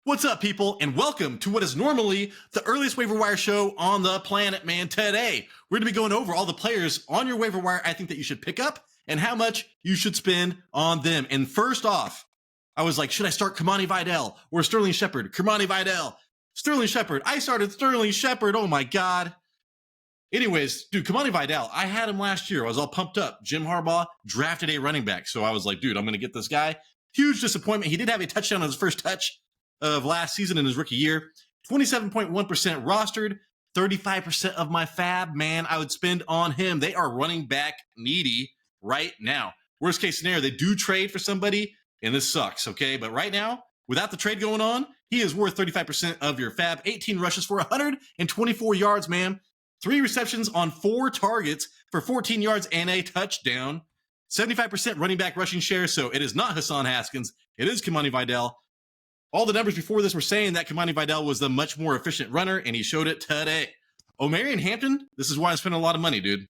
What's up, people, and welcome to what is normally the earliest waiver wire show on the planet, man. Today, we're going to be going over all the players on your waiver wire I think that you should pick up and how much you should spend on them. And first off, I was like, should I start Kamani Vidal or Sterling Shepard? Kamani Vidal, Sterling Shepard. I started Sterling Shepard. Oh my God. Anyways, dude, Kamani Vidal, I had him last year. I was all pumped up. Jim Harbaugh drafted a running back. So I was like, dude, I'm going to get this guy. Huge disappointment. He did have a touchdown on his first touch of last season in his rookie year. 27.1% rostered, 35% of my fab, man, I would spend on him. They are running back needy right now. Worst case scenario, they do trade for somebody, and this sucks, okay? But right now, without the trade going on, he is worth 35% of your fab. 18 rushes for 124 yards, man. 3 receptions on 4 targets for 14 yards and a touchdown. 75% running back rushing share, so it is not Hassan Haskins. It is Kamani Vidal. All the numbers before this were saying that Kamani Vidal was the much more efficient runner, and he showed it today. Omarion Hampton, this is why I spent a lot of money, dude.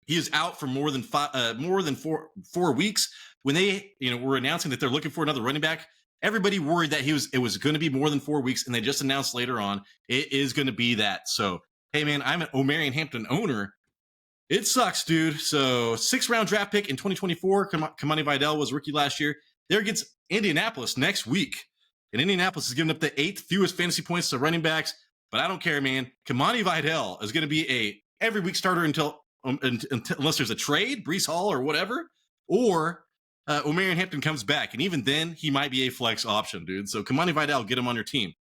He is out for more than 4 weeks. When they, were announcing that they're looking for another running back, everybody worried that it was going to be more than 4 weeks, and they just announced later on it is going to be that. So, hey, man, I'm an Omarion Hampton owner. It sucks, dude. So, 6th-round draft pick in 2024. Kamani Vidal was rookie last year. There against Indianapolis next week. And Indianapolis is giving up the 8th fewest fantasy points to running backs. But I don't care, man. Kamani Vidal is going to be a every week starter until unless there's a trade, Breece Hall or whatever, or Omarion Hampton comes back. And even then, he might be a flex option, dude. So Kamani Vidal, get him on your team.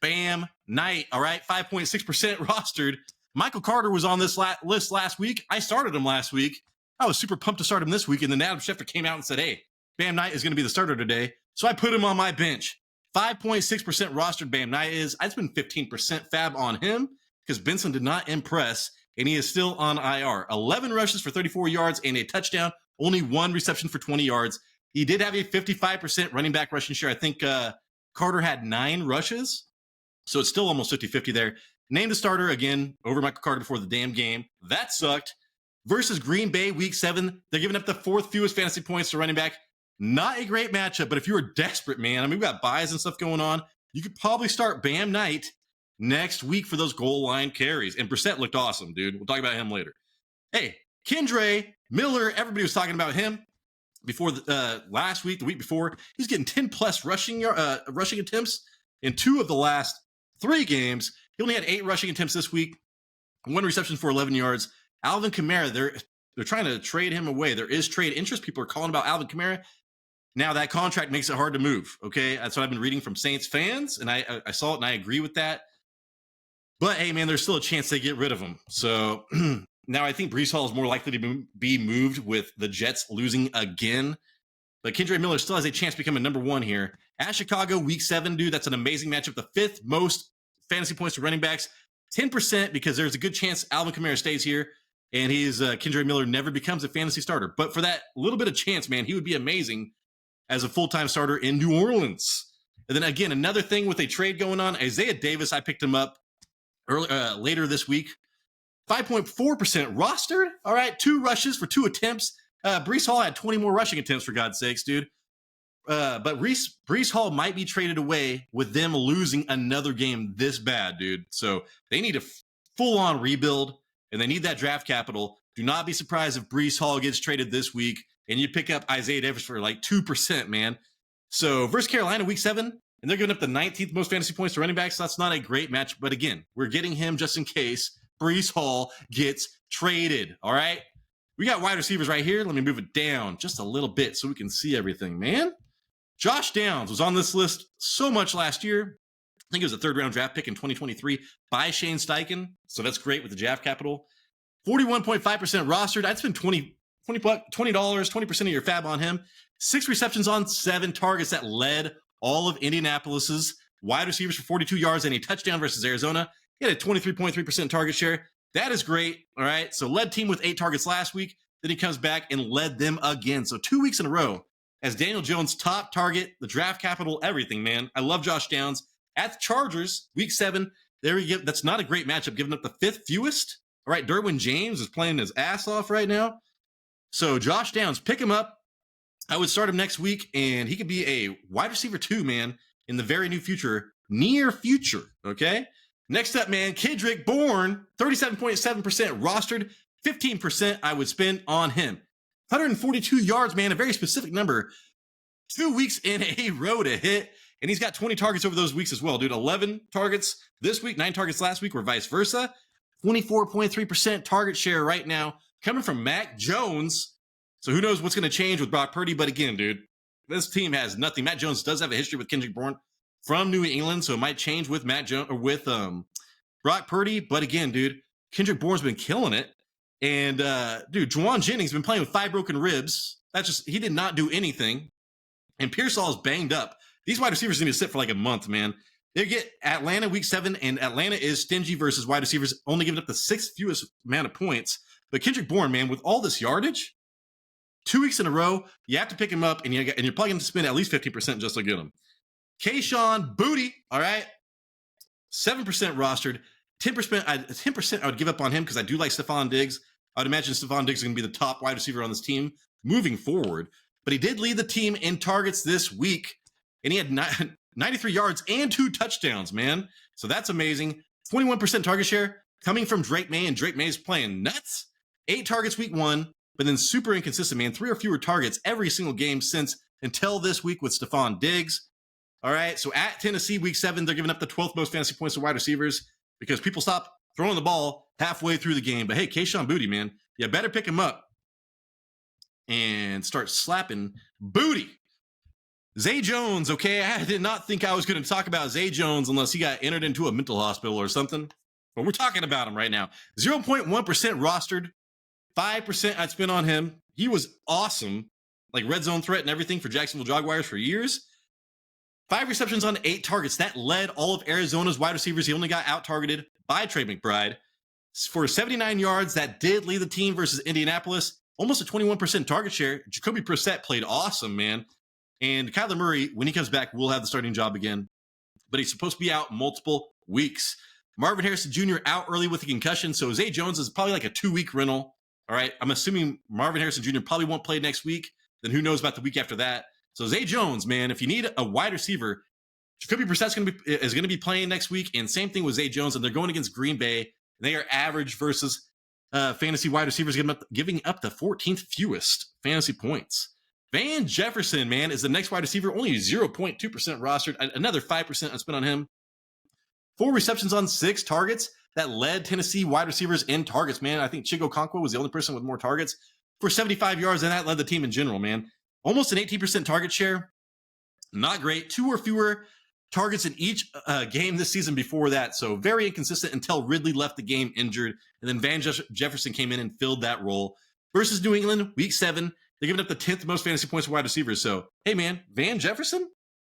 Bam Knight, all right, 5.6% rostered. Michael Carter was on this list last week. I started him last week. I was super pumped to start him this week. And then Adam Schefter came out and said, hey, Bam Knight is going to be the starter today. So I put him on my bench. 5.6% rostered Bam Knight is. I'd spend 15% fab on him because Benson did not impress, and he is still on IR. 11 rushes for 34 yards and a touchdown. Only 1 reception for 20 yards. He did have a 55% running back rushing share. I think Carter had 9 rushes, so it's still almost 50-50 there. Named the starter again over Michael Carter before the damn game. That sucked. Versus Green Bay week 7. They're giving up the 4th fewest fantasy points to running back. Not a great matchup, but if you were desperate, man, I mean, we've got buys and stuff going on. You could probably start Bam Knight next week for those goal line carries. And Brissett looked awesome, dude. We'll talk about him later. Hey, Kendre Miller, everybody was talking about him before last week, the week before. He's getting 10-plus rushing attempts in 2 of the last 3 games. He only had 8 rushing attempts this week, 1 reception for 11 yards. Alvin Kamara, they're trying to trade him away. There is trade interest. People are calling about Alvin Kamara. Now, that contract makes it hard to move, okay? That's what I've been reading from Saints fans, and I saw it, and I agree with that. But, hey, man, there's still a chance they get rid of him. So, now I think Breece Hall is more likely to be moved with the Jets losing again. But Kendre Miller still has a chance to become a number 1 here. At Chicago, week 7, dude, that's an amazing matchup. The 5th most fantasy points to running backs. 10% because there's a good chance Alvin Kamara stays here. And Kendre Miller never becomes a fantasy starter. But for that little bit of chance, man, he would be amazing as a full-time starter in New Orleans. And then, again, another thing with a trade going on, Isaiah Davis, I picked him up later this week. 5.4% rostered. All right, 2 rushes for 2 attempts. Breece Hall had 20 more rushing attempts, for God's sakes, dude. But Breece Hall might be traded away with them losing another game this bad, dude. So they need a full-on rebuild. And they need that draft capital. Do not be surprised if Breece Hall gets traded this week and you pick up Isaiah Davis for like 2%, man. So versus Carolina week 7, and they're giving up the 19th most fantasy points to running backs. So that's not a great match. But again, we're getting him just in case Breece Hall gets traded. All right. We got wide receivers right here. Let me move it down just a little bit so we can see everything, man. Josh Downs was on this list so much last year. I think it was a 3rd-round draft pick in 2023 by Shane Steichen. So that's great with the draft capital. 41.5% rostered. I'd spend $20, 20% of your fab on him. 6 receptions on 7 targets that led all of Indianapolis's wide receivers for 42 yards and a touchdown versus Arizona. He had a 23.3% target share. That is great. All right. So led team with 8 targets last week. Then he comes back and led them again. So 2 weeks in a row as Daniel Jones' top target, the draft capital, everything, man. I love Josh Downs. At the Chargers, week 7, there we go. That's not a great matchup, giving up the 5th fewest. All right, Derwin James is playing his ass off right now. So Josh Downs, pick him up. I would start him next week, and he could be a wide receiver 2, man. in the very near future. Okay. Next up, man, Kendrick Bourne, 37.7% rostered, 15% I would spend on him. 142 yards, man, a very specific number. 2 weeks in a row to hit. And he's got 20 targets over those weeks as well, dude. 11 targets this week, 9 targets last week, or vice versa. 24.3% target share right now, coming from Mac Jones. So who knows what's going to change with Brock Purdy. But again, dude, this team has nothing. Mac Jones does have a history with Kendrick Bourne from New England, so it might change with Mac Jones or with Brock Purdy. But again, dude, Kendrick Bourne's been killing it. And dude, Juwan Jennings been playing with 5 broken ribs. He did not do anything. And Pearsall is banged up. These wide receivers need to sit for like a month, man. They get Atlanta week 7, and Atlanta is stingy versus wide receivers, only giving up the 6th fewest amount of points. But Kendrick Bourne, man, with all this yardage, 2 weeks in a row, you have to pick him up, and you're probably going to spend at least 50% just to get him. Kayshawn Booty, all right, 7% rostered, 10% I would give up on him because I do like Stephon Diggs. I would imagine Stephon Diggs is going to be the top wide receiver on this team moving forward. But he did lead the team in targets this week, and he had 93 yards and 2 touchdowns, man. So that's amazing. 21% target share coming from Drake May, and Drake May's playing nuts. 8 targets week 1, but then super inconsistent, man. 3 or fewer targets every single game until this week with Stephon Diggs. All right, so at Tennessee week 7, they're giving up the 12th most fantasy points to wide receivers because people stop throwing the ball halfway through the game. But hey, Kayshawn Booty, man, you better pick him up and start slapping booty. Zay Jones, okay, I did not think I was going to talk about Zay Jones unless he got entered into a mental hospital or something. But we're talking about him right now. 0.1% rostered, 5% I'd spend on him. He was awesome, like red zone threat and everything for Jacksonville Jaguars for years. 5 receptions on 8 targets. That led all of Arizona's wide receivers. He only got out-targeted by Trey McBride. For 79 yards, that did lead the team versus Indianapolis. Almost a 21% target share. Jacoby Brissett played awesome, man. And Kyler Murray, when he comes back, will have the starting job again. But he's supposed to be out multiple weeks. Marvin Harrison Jr. out early with a concussion. So Zay Jones is probably like a 2-week rental. All right. I'm assuming Marvin Harrison Jr. probably won't play next week. Then who knows about the week after that. So Zay Jones, man, if you need a wide receiver, Jacoby Brissett is going to be playing next week. And same thing with Zay Jones. And they're going against Green Bay. They are average versus fantasy wide receivers, giving up the 14th fewest fantasy points. Van Jefferson, man, is the next wide receiver, only 0.2% rostered. Another 5% I spent on him. 4 receptions on 6 targets. That led Tennessee wide receivers in targets, man. I think Chigo Okonkwo was the only person with more targets for 75 yards, and that led the team in general, man. Almost an 18% target share. Not great. 2 or fewer targets in each game this season before that. So very inconsistent until Ridley left the game injured. And then Van Jefferson came in and filled that role. Versus New England, week 7, they're giving up the 10th most fantasy points for wide receivers. So, hey, man, Van Jefferson,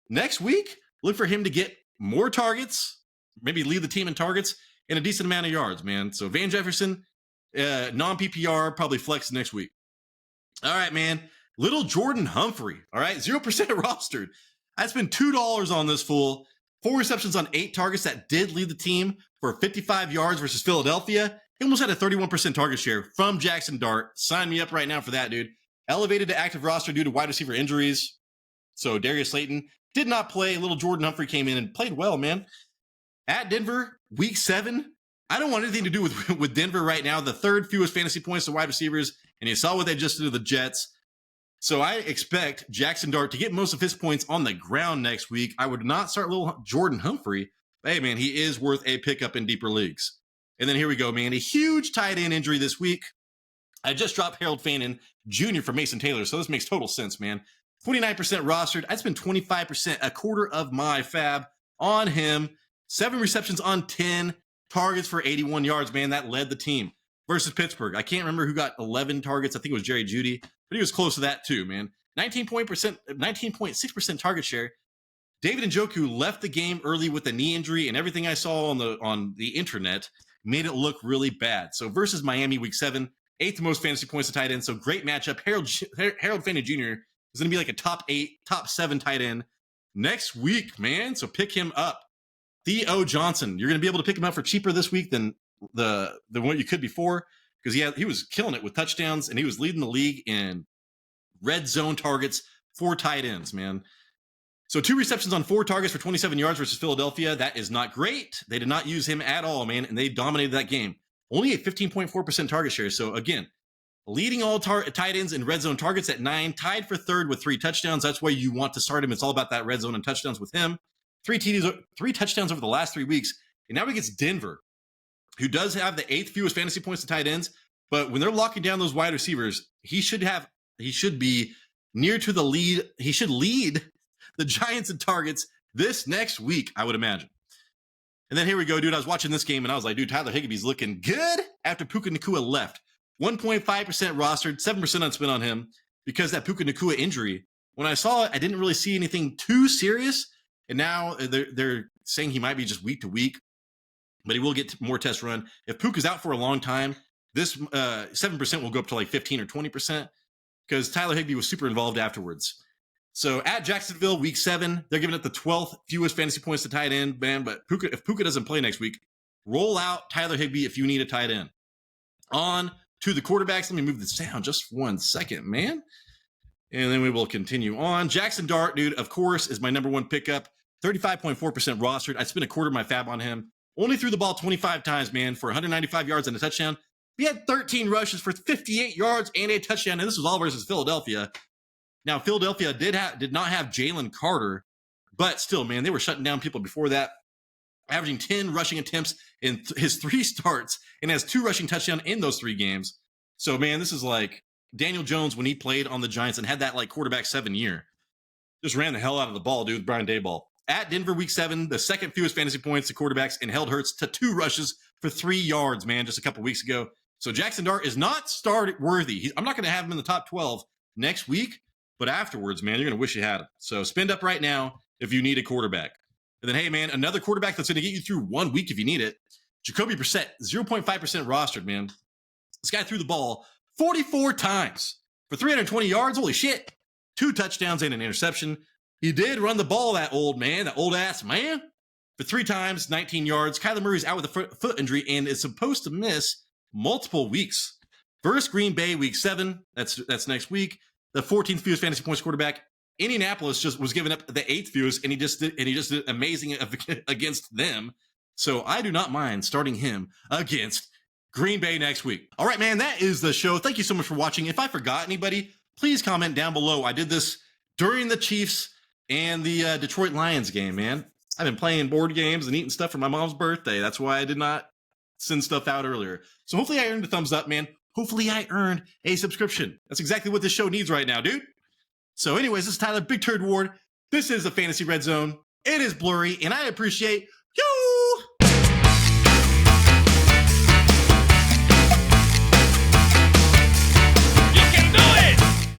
next week, look for him to get more targets, maybe lead the team in targets, and a decent amount of yards, man. So Van Jefferson, non-PPR, probably flex next week. All right, man. Little Jordan Humphrey, all right, 0% rostered. I spent $2 on this fool. 4 receptions on 8 targets. That did lead the team for 55 yards versus Philadelphia. He almost had a 31% target share from Jackson Dart. Sign me up right now for that, dude. Elevated to active roster due to wide receiver injuries. So Darius Slayton did not play. Little Jordan Humphrey came in and played well, man. At Denver, week 7. I don't want anything to do with Denver right now. The 3rd fewest fantasy points to wide receivers. And you saw what they just did to the Jets. So I expect Jackson Dart to get most of his points on the ground next week. I would not start little Jordan Humphrey. But hey, man, he is worth a pickup in deeper leagues. And then here we go, man. A huge tight end injury this week. I just dropped Harold Fannin Jr. for Mason Taylor, so this makes total sense, man. 29% rostered. I'd spend 25%, a quarter of my fab on him. 7 receptions on 10 targets for 81 yards, man. That led the team versus Pittsburgh. I can't remember who got 11 targets. I think it was Jerry Jeudy, but he was close to that too, man. 19.6% target share. David Njoku left the game early with a knee injury, and everything I saw on the internet made it look really bad. So versus Miami week 7, 8th most fantasy points to tight end. So great matchup. Harold Fannin Jr. is going to be like a top 8, top 7 tight end next week, man. So pick him up. Theo Johnson, you're going to be able to pick him up for cheaper this week than what you could before, because he was killing it with touchdowns, and he was leading the league in red zone targets for tight ends, man. So 2 receptions on 4 targets for 27 yards versus Philadelphia. That is not great. They did not use him at all, man, and they dominated that game. Only a 15.4% target share. So again, leading all tight ends in red zone targets at 9, tied for 3rd with 3 touchdowns. That's why you want to start him. It's all about that red zone and touchdowns with him. 3 touchdowns over the last 3 weeks. And now he gets Denver, who does have the 8th fewest fantasy points to tight ends. But when they're locking down those wide receivers, he should be near to the lead. He should lead the Giants in targets this next week, I would imagine. And then here we go, dude. I was watching this game and I was like, dude, Tyler Higbee's looking good after Puka Nacua left. 1.5% rostered, 7% on spin on him because that Puka Nacua injury. When I saw it, I didn't really see anything too serious. And now they're saying he might be just week to week, but he will get more test run. If Puka's out for a long time, this 7% will go up to like 15 or 20% because Tyler Higbee was super involved afterwards. So at Jacksonville, week 7, they're giving it the 12th fewest fantasy points to tight end, man. But if Puka doesn't play next week, roll out Tyler Higbee if you need a tight end. On to the quarterbacks. Let me move this down just 1 second, man. And then we will continue on. Jackson Dart, dude, of course, is my number 1 pickup. 35.4% rostered. I spent a quarter of my fab on him. Only threw the ball 25 times, man, for 195 yards and a touchdown. He had 13 rushes for 58 yards and a touchdown, and this was all versus Philadelphia. Now, Philadelphia did not have Jalen Carter, but still, man, they were shutting down people before that, averaging 10 rushing attempts in his 3 starts and has 2 rushing touchdowns in those 3 games. So, man, this is like Daniel Jones when he played on the Giants and had that like quarterback 7 year. Just ran the hell out of the ball, dude, with Brian Daboll. At Denver, week 7, the 2nd fewest fantasy points to quarterbacks and held Hurts to 2 rushes for 3 yards, man, just a couple weeks ago. So Jackson Dart is not start worthy. I'm not going to have him in the top 12 next week, but afterwards, man, you're going to wish you had him. So spend up right now if you need a quarterback. And then, hey, man, another quarterback that's going to get you through 1 week if you need it. Jacoby Brissett, 0.5% rostered, man. This guy threw the ball 44 times for 320 yards. Holy shit. 2 touchdowns and an interception. He did run the ball, that old ass man, for 3 times, 19 yards. Kyler Murray's out with a foot injury and is supposed to miss multiple weeks. Versus Green Bay, week 7. That's next week. The 14th fewest fantasy points quarterback. Indianapolis just was giving up the 8th fewest, and he just did amazing against them. So I do not mind starting him against Green Bay next week. All right, man, that is the show. Thank you so much for watching. If I forgot anybody, please comment down below. I did this during the Chiefs and the Detroit Lions game, man. I've been playing board games and eating stuff for my mom's birthday. That's why I did not send stuff out earlier. So hopefully I earned a thumbs up, man. Hopefully I earned a subscription. That's exactly what this show needs right now, dude. So anyways, this is Tyler Big Turd Ward. This is the Fantasy Red Zone. It is blurry, and I appreciate you